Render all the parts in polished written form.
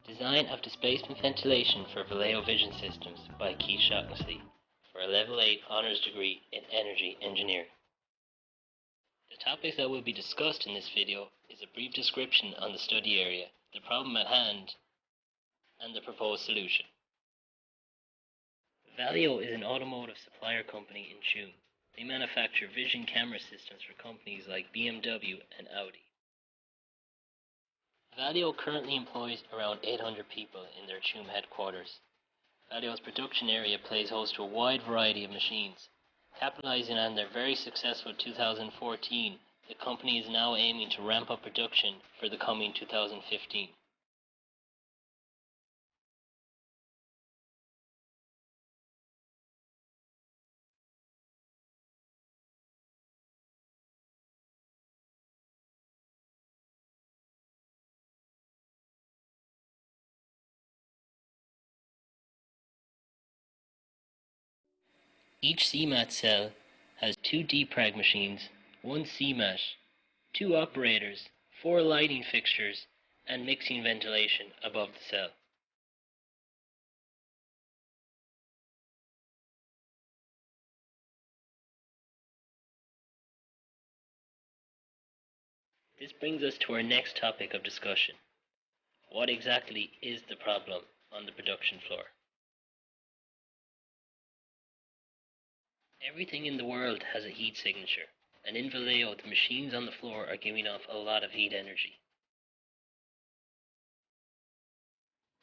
Design of Displacement Ventilation for Valeo Vision Systems by Keith Shaughnessy for a Level 8 Honours degree in Energy Engineering. The topics that will be discussed in this video is a brief description on the study area, the problem at hand, and the proposed solution. Valeo is an automotive supplier company in Tuam. They manufacture vision camera systems for companies like BMW and Audi. Valeo currently employs around 800 people in their Tuam headquarters. Valeo's production area plays host to a wide variety of machines. Capitalizing on their very successful 2014, the company is now aiming to ramp up production for the coming 2015. Each CMAT cell has 2 deprag machines, 1 CMAT, 2 operators, 4 lighting fixtures, and mixing ventilation above the cell. This brings us to our next topic of discussion. What exactly is the problem on the production floor? Everything in the world has a heat signature, and in Valeo the machines on the floor are giving off a lot of heat energy.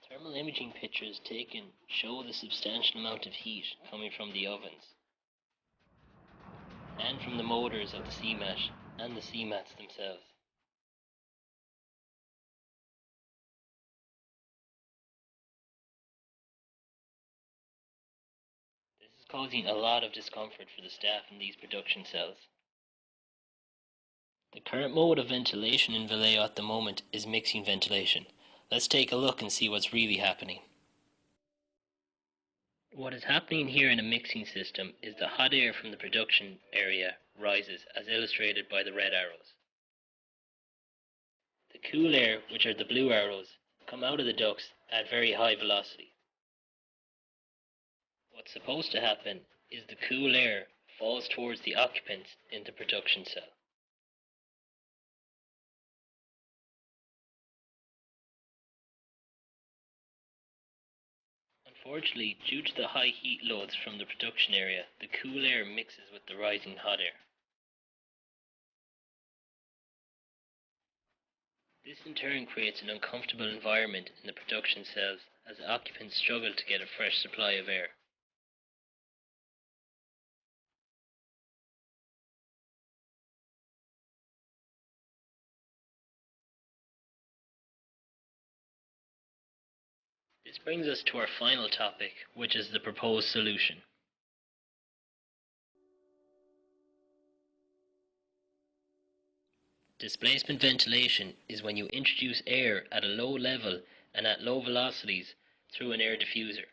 Thermal imaging pictures taken show the substantial amount of heat coming from the ovens and from the motors of the CMAT and the CMATs themselves. This is causing a lot of discomfort for the staff in these production cells. The current mode of ventilation in Valeo at the moment is mixing ventilation. Let's take a look and see what's really happening. What is happening here in a mixing system is the hot air from the production area rises, as illustrated by the red arrows. The cool air, which are the blue arrows, come out of the ducts at very high velocity. What's supposed to happen is the cool air falls towards the occupants in the production cell. Unfortunately, due to the high heat loads from the production area, the cool air mixes with the rising hot air. This in turn creates an uncomfortable environment in the production cells as occupants struggle to get a fresh supply of air. This brings us to our final topic, which is the proposed solution. Displacement ventilation is when you introduce air at a low level and at low velocities through an air diffuser.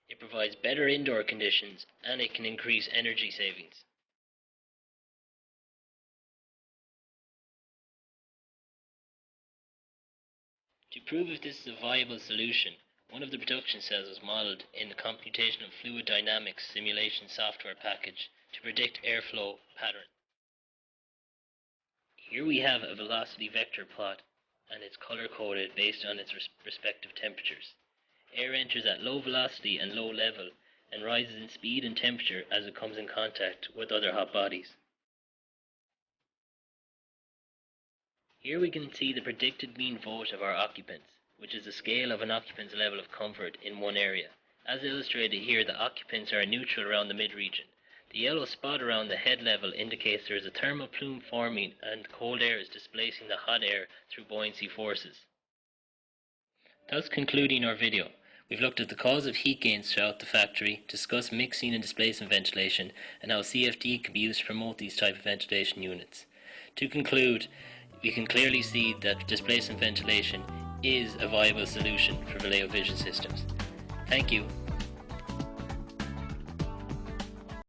It provides better indoor conditions and it can increase energy savings. To prove if this is a viable solution, one of the production cells was modeled in the computational fluid dynamics simulation software package to predict airflow pattern. Here we have a velocity vector plot, and it's color-coded based on its respective temperatures. Air enters at low velocity and low level and rises in speed and temperature as it comes in contact with other hot bodies. Here we can see the predicted mean vote of our occupants, which is a scale of an occupant's level of comfort in one area. As illustrated here, the occupants are neutral around the mid-region. The yellow spot around the head level indicates there is a thermal plume forming and cold air is displacing the hot air through buoyancy forces. Thus concluding our video, we've looked at the cause of heat gains throughout the factory, discussed mixing and displacement ventilation, and how CFD can be used to promote these type of ventilation units. To conclude, we can clearly see that displacement ventilation is a viable solution for Valeo vision systems. Thank you.